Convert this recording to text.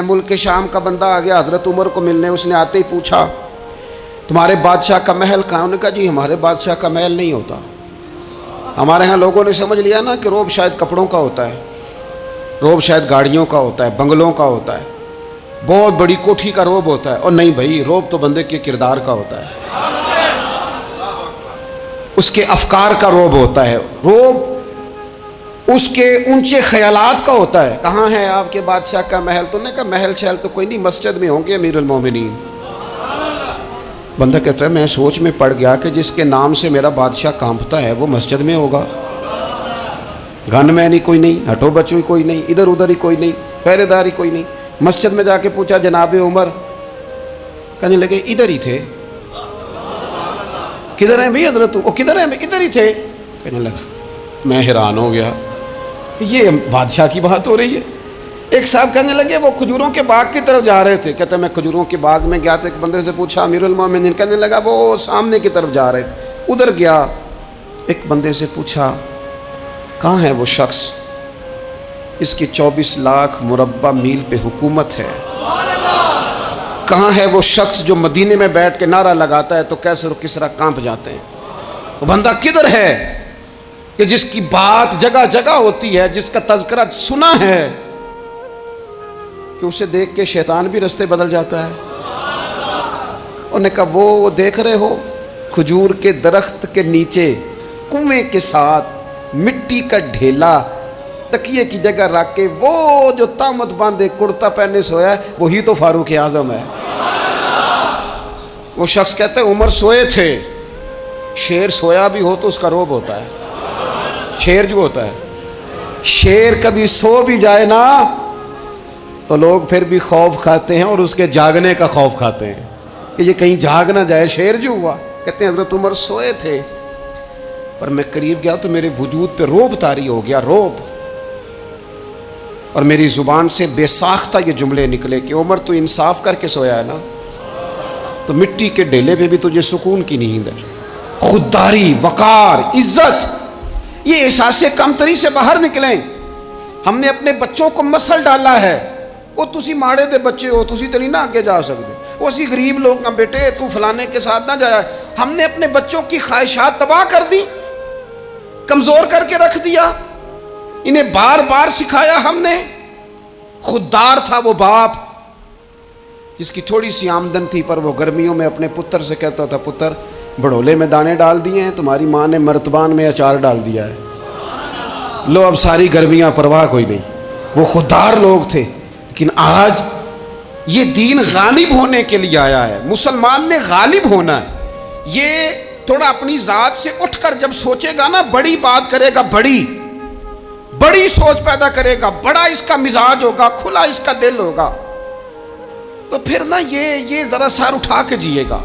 मुल्क के शाम का बंदा आ गया हज़रत उमर को मिलने। उसने आते ही पूछा तुम्हारे बादशाह का महल कहाँ? उन्होंने कहा जी हमारे बादशाह का महल नहीं होता। हमारे यहाँ लोगों ने समझ लिया ना कि रोब शायद कपड़ों का होता है, रोब शायद गाड़ियों का होता है, बंगलों का होता है, बहुत बड़ी कोठी का रोब होता है। और नहीं भाई, रोब तो बंदे के किरदार का होता है, उसके अफकार का रोब होता है, रोब उसके ऊंचे ख्यालात का होता है। कहाँ है आपके बादशाह का महल? तो ने कहा महल शहल तो कोई नहीं, मस्जिद में होंगे अमीरुल मोमिनीन। बंदा कहता है मैं सोच में पड़ गया कि जिसके नाम से मेरा बादशाह कांपता है वो मस्जिद में होगा। गन मैन ही कोई नहीं, हटो बचो ही कोई नहीं, इधर उधर ही कोई नहीं, पहरेदार ही कोई नहीं। मस्जिद में जाके पूछा जनाब उमर, कहने लगे इधर ही थे। किधर है भाई हजरत? वो किधर है? इधर ही थे। कहने लगा, मैं हैरान हो गया ये बादशाह की बात हो रही है। एक साहब कहने लगे वो खजूरों के बाग की तरफ जा रहे थे। कहते मैं खजूरों के बाग में गया तो एक बंदे से पूछा अमीरुल मोमिनीन, कहने लगा वो सामने की तरफ जा रहे थे, उधर गया। एक बंदे से पूछा कहाँ है वो शख्स, इसकी 24 लाख मुरब्बा मील पे हुकूमत है? कहाँ है वो शख्स जो मदीने में बैठ के नारा लगाता है तो कैसर और किसरा कांप जाते हैं? वो बंदा किधर है कि जिसकी बात जगह जगह होती है, जिसका तज़किरा सुना है कि उसे देख के शैतान भी रास्ते बदल जाता है। उन्होंने कहा वो देख रहे हो खजूर के दरख्त के नीचे कुएं के साथ मिट्टी का ढेला तकिए की जगह रख के वो जो तामत बांधे कुर्ता पहने सोया है वही तो फारूक आजम है। वो शख्स कहते हैं उमर सोए थे। शेर सोया भी हो तो उसका रोब होता है। शेर जो होता है, शेर कभी सो भी जाए ना तो लोग फिर भी खौफ खाते हैं और उसके जागने का खौफ खाते हैं कि ये कहीं जाग ना जाए। शेर जो हुआ, कहते हैं हजरत उमर सोए थे पर मैं करीब गया तो मेरे वजूद पे रोब तारी हो गया, रोब। और मेरी जुबान से बेसाख्ता ये जुमले निकले कि उमर तू इंसाफ करके सोया है ना, तो मिट्टी के ढेले पे भी तुझे सुकून की नींद है। खुददारी, वकार, इज्जत, ये एहसासे कमतरी से बाहर निकलें। हमने अपने बच्चों को मसल डाला है, वो तुसी माड़े दे बच्चे हो, तुसी तो नहीं ना आगे जा सकते, वो असी गरीब लोग ना बेटे तू फलाने के साथ ना जाया। हमने अपने बच्चों की ख्वाहिशात तबाह कर दी, कमजोर करके रख दिया, इन्हें बार बार सिखाया हमने। खुददार था वो बाप जिसकी थोड़ी सी आमदन थी पर वो गर्मियों में अपने पुत्र से कहता था पुत्र बड़ोले में दाने डाल दिए हैं, तुम्हारी माँ ने मर्तबान में अचार डाल दिया है, लो अब सारी गर्मियाँ परवाह कोई नहीं। वो खुददार लोग थे। लेकिन आज ये दीन गालिब होने के लिए आया है, मुसलमान ने गालिब होना है। ये थोड़ा अपनी जात से उठकर जब सोचेगा ना, बड़ी बात करेगा, बड़ी बड़ी सोच पैदा करेगा, बड़ा इसका मिजाज होगा, खुला इसका दिल होगा, तो फिर ना ये जरा सर उठा के जिएगा।